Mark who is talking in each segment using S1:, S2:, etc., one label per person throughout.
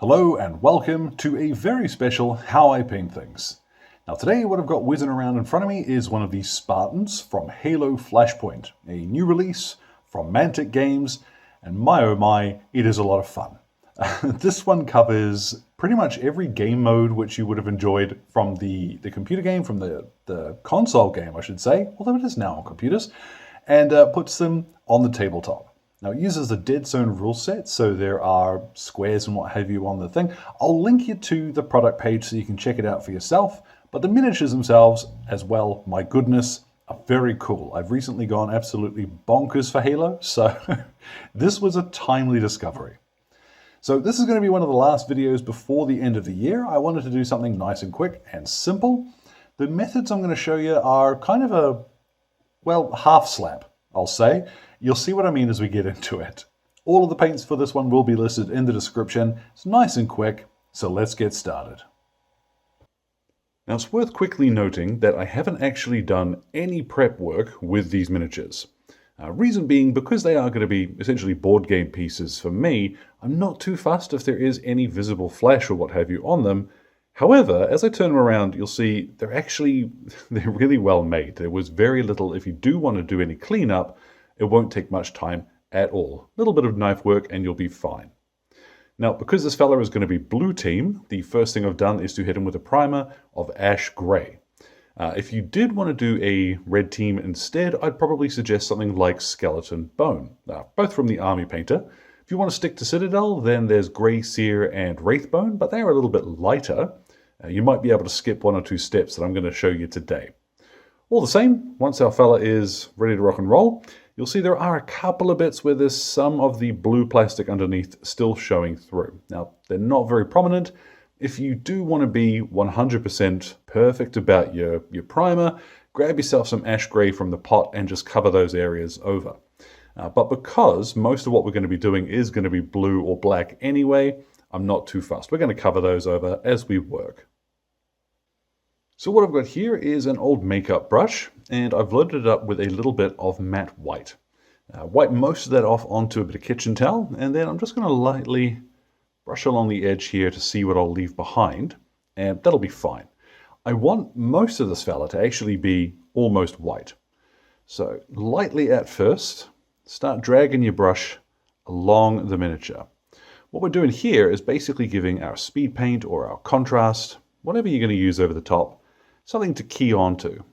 S1: Hello and welcome to a very special How I Paint Things. Now today what I've got whizzing around in front of me is one of these Spartans from Halo Flashpoint, a new release from Mantic Games, and my oh my, it is a lot of fun. This one covers pretty much every game mode which you would have enjoyed from the computer game, from the console game I should say, although it is now on computers, and puts them on the tabletop. Now it uses the Dead Zone rule set, so there are squares and what have you on the thing. I'll link you to the product page so you can check it out for yourself, but the miniatures themselves as well, my goodness, are very cool. I've recently gone absolutely bonkers for Halo, so this was a timely discovery. So this is going to be one of the last videos before the end of the year. I wanted to do something nice and quick and simple. The methods I'm going to show you are kind of a, well, half slap, I'll say. You'll see what I mean as we get into it. All of the paints for this one will be listed in the description. It's nice and quick, so let's get started. Now it's worth quickly noting that I haven't actually done any prep work with these miniatures. Reason being, because they are going to be essentially board game pieces for me, I'm not too fussed if there is any visible flash or what have you on them. However, as I turn them around, you'll see they're really well made. There was very little, if you do want to do any cleanup, it won't take much time at all. A little bit of knife work and you'll be fine. Now, because this fella is going to be blue team, the first thing I've done is to hit him with a primer of ash gray. If you did want to do a red team instead, I'd probably suggest something like Skeleton Bone, both from the Army Painter. If you want to stick to Citadel, then there's Grey Seer and Wraithbone, but they're a little bit lighter. You might be able to skip one or two steps that I'm going to show you today. All the same, once our fella is ready to rock and roll, you'll see there are a couple of bits where there's some of the blue plastic underneath still showing through. Now, they're not very prominent. If you do want to be 100% perfect about your primer, grab yourself some ash gray from the pot and just cover those areas over. But because most of what we're going to be doing is going to be blue or black anyway, I'm not too fussed. We're going to cover those over as we work. So what I've got here is an old makeup brush, and I've loaded it up with a little bit of matte white. Wipe most of that off onto a bit of kitchen towel, and then I'm just going to lightly brush along the edge here to see what I'll leave behind, and that'll be fine. I want most of this fella to actually be almost white. So lightly at first, start dragging your brush along the miniature. What we're doing here is basically giving our speed paint or our contrast, whatever you're going to use over the top, something to key onto.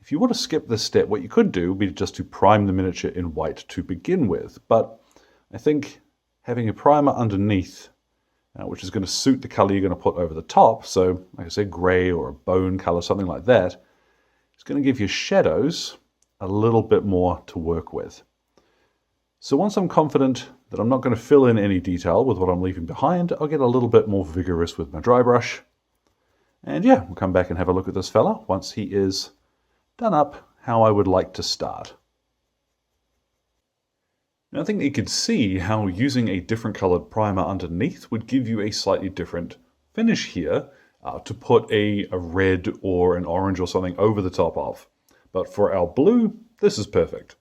S1: If you want to skip this step, what you could do would be just to prime the miniature in white to begin with, but I think having a primer underneath, which is going to suit the color you're going to put over the top, so like I said, gray or a bone color, something like that, it's going to give your shadows a little bit more to work with. So once I'm confident that I'm not going to fill in any detail with what I'm leaving behind, I'll get a little bit more vigorous with my dry brush. And yeah, we'll come back and have a look at this fella once he is done up how I would like to start. Now I think you could see how using a different colored primer underneath would give you a slightly different finish here to put a red or an orange or something over the top of. But for our blue, this is perfect.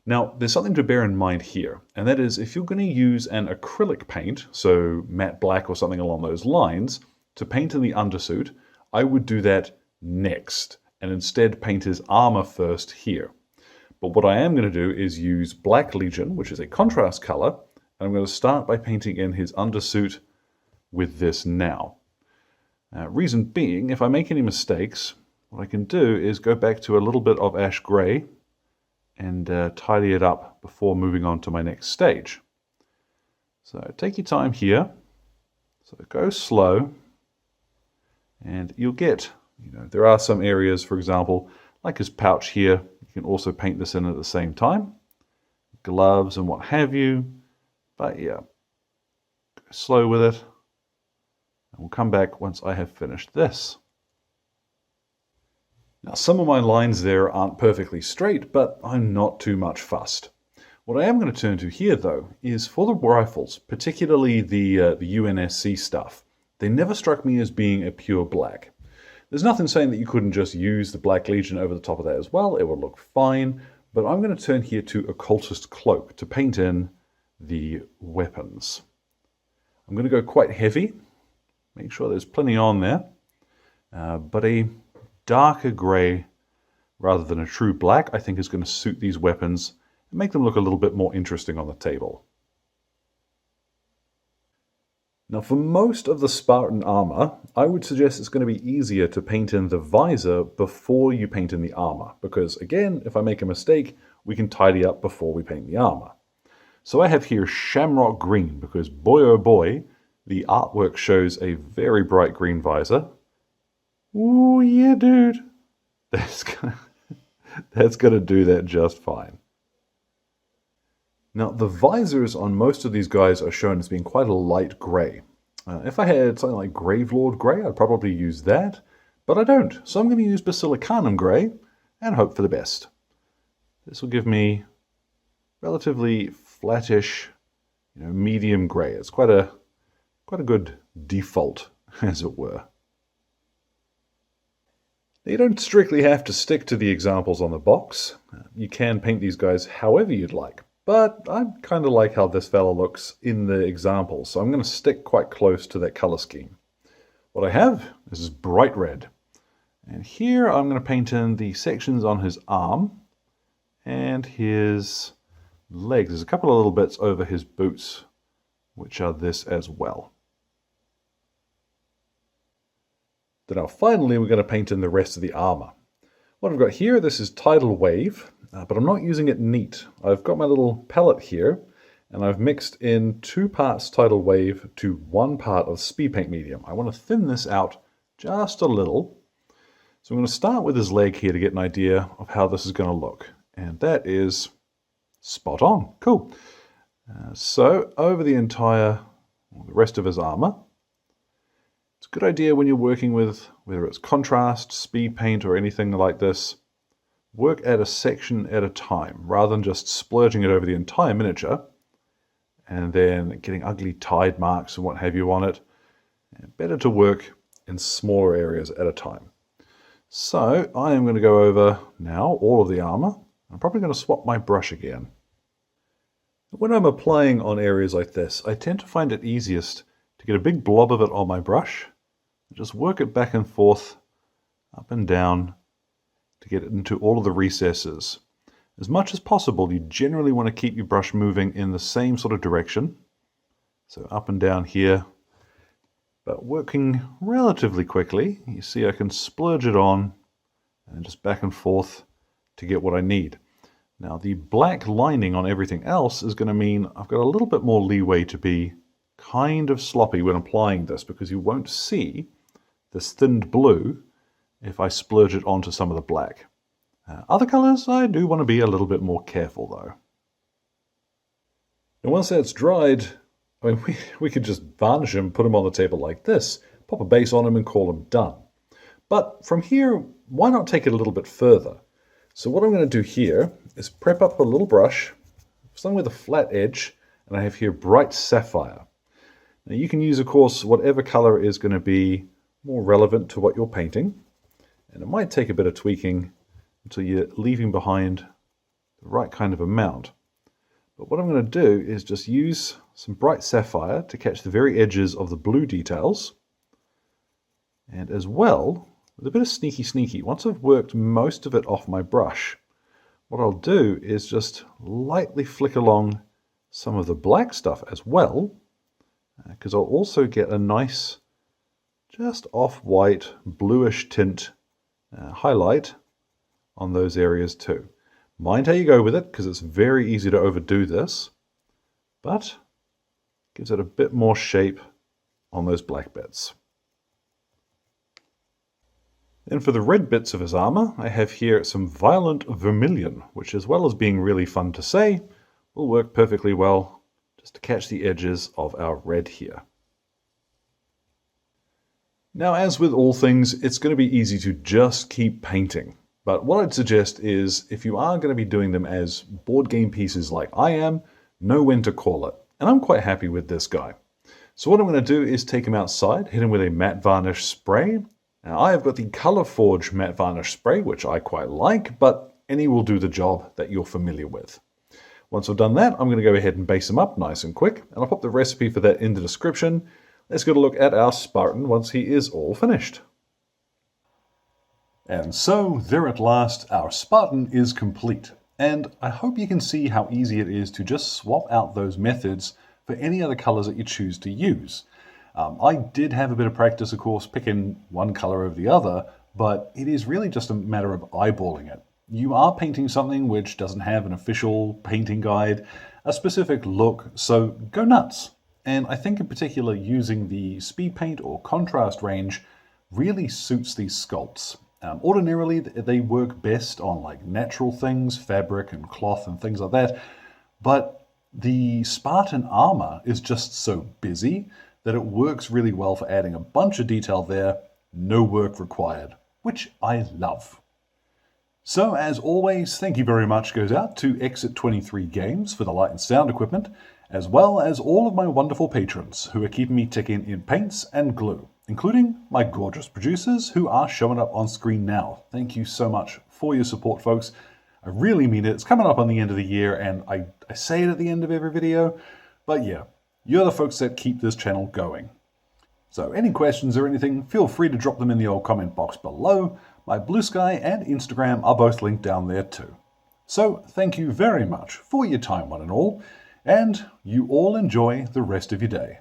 S1: Now there's something to bear in mind here, and that is if you're going to use an acrylic paint, so matte black or something along those lines, to paint in the undersuit, I would do that next and instead paint his armor first here. But what I am going to do is use Black Legion, which is a contrast color, and I'm going to start by painting in his undersuit with this now. Reason being, if I make any mistakes, what I can do is go back to a little bit of ash gray and tidy it up before moving on to my next stage. So take your time here. So go slow, and you'll get, there are some areas, for example, like his pouch here. You can also paint this in at the same time. Gloves and what have you. But yeah, go slow with it. And we'll come back once I have finished this. Now some of my lines there aren't perfectly straight, but I'm not too much fussed. What I am going to turn to here though is for the rifles, particularly the UNSC stuff. They never struck me as being a pure black. There's nothing saying that you couldn't just use the Black Legion over the top of that as well. It would look fine, but I'm going to turn here to Occultist Cloak to paint in the weapons. I'm going to go quite heavy, make sure there's plenty on there, but a darker grey rather than a true black I think is going to suit these weapons and make them look a little bit more interesting on the table. Now for most of the Spartan armor, I would suggest it's going to be easier to paint in the visor before you paint in the armor, because again, if I make a mistake, we can tidy up before we paint the armor. So I have here Shamrock green, because boy oh boy, the artwork shows a very bright green visor. Ooh yeah dude, that's gonna do that just fine. Now, the visors on most of these guys are shown as being quite a light grey. If I had something like Gravelord grey, I'd probably use that, but I don't. So I'm going to use Basilicanum grey and hope for the best. This will give me relatively flattish, medium grey. It's quite a good default, as it were. Now, you don't strictly have to stick to the examples on the box. You can paint these guys however you'd like. But I kind of like how this fella looks in the example, so I'm going to stick quite close to that color scheme. What I have is bright red. And here I'm going to paint in the sections on his arm and his legs. There's a couple of little bits over his boots, which are this as well. Then now finally we're going to paint in the rest of the armor. What I've got here, this is Tidal Wave. But I'm not using it neat. I've got my little palette here, and I've mixed in 2 parts Tidal Wave to 1 part of Speedpaint Medium. I want to thin this out just a little. So I'm going to start with his leg here to get an idea of how this is going to look. And that is spot on. Cool. So over the rest of his armor, it's a good idea when you're working with, whether it's contrast, speed paint, or anything like this, work at a section at a time, rather than just splurging it over the entire miniature and then getting ugly tide marks and what have you on it. Better to work in smaller areas at a time. So I am going to go over now all of the armor. I'm probably going to swap my brush again. When I'm applying on areas like this, I tend to find it easiest to get a big blob of it on my brush and just work it back and forth, up and down, to get it into all of the recesses. As much as possible, you generally want to keep your brush moving in the same sort of direction. So up and down here, but working relatively quickly. You see I can splurge it on and just back and forth to get what I need. Now the black lining on everything else is going to mean I've got a little bit more leeway to be kind of sloppy when applying this, because you won't see this thinned blue if I splurge it onto some of the black. Other colors, I do want to be a little bit more careful though. And once that's dried, I mean, we could just varnish him, put him on the table like this, pop a base on him and call him done. But from here, why not take it a little bit further? So what I'm going to do here is prep up a little brush, something with a flat edge, and I have here bright sapphire. Now you can use, of course, whatever color is going to be more relevant to what you're painting. And it might take a bit of tweaking until you're leaving behind the right kind of amount. But what I'm going to do is just use some bright sapphire to catch the very edges of the blue details. And as well, with a bit of sneaky, once I've worked most of it off my brush, what I'll do is just lightly flick along some of the black stuff as well, because I'll also get a nice, just off-white, bluish tint highlight on those areas too. Mind how you go with it, because it's very easy to overdo this, but gives it a bit more shape on those black bits. Then for the red bits of his armor, I have here some violent vermilion, which, as well as being really fun to say, will work perfectly well just to catch the edges of our red here. Now, as with all things, it's going to be easy to just keep painting. But what I'd suggest is, if you are going to be doing them as board game pieces like I am, know when to call it. And I'm quite happy with this guy. So what I'm going to do is take him outside, hit him with a matte varnish spray. Now I have got the Color Forge matte varnish spray, which I quite like, but any will do the job that you're familiar with. Once I've done that, I'm going to go ahead and base them up nice and quick, and I'll put the recipe for that in the description. Let's get a look at our Spartan once he is all finished. And so, there at last, our Spartan is complete. And I hope you can see how easy it is to just swap out those methods for any other colors that you choose to use. I did have a bit of practice, of course, picking one color over the other, but it is really just a matter of eyeballing it. You are painting something which doesn't have an official painting guide, a specific look, so go nuts. And I think in particular using the speed paint or contrast range really suits these sculpts. Ordinarily they work best on like natural things, fabric and cloth and things like that, but the Spartan armor is just so busy that it works really well for adding a bunch of detail there, no work required, which I love. So as always, thank you very much goes out to Exit 23 Games for the light and sound equipment, as well as all of my wonderful patrons who are keeping me ticking in paints and glue, including my gorgeous producers who are showing up on screen now. Thank you so much for your support, folks. I really mean it. It's coming up on the end of the year, and I say it at the end of every video, but yeah, you're the folks that keep this channel going. So any questions or anything, feel free to drop them in the old comment box below. My Blue Sky and Instagram are both linked down there too. So thank you very much for your time, one and all, and you all enjoy the rest of your day.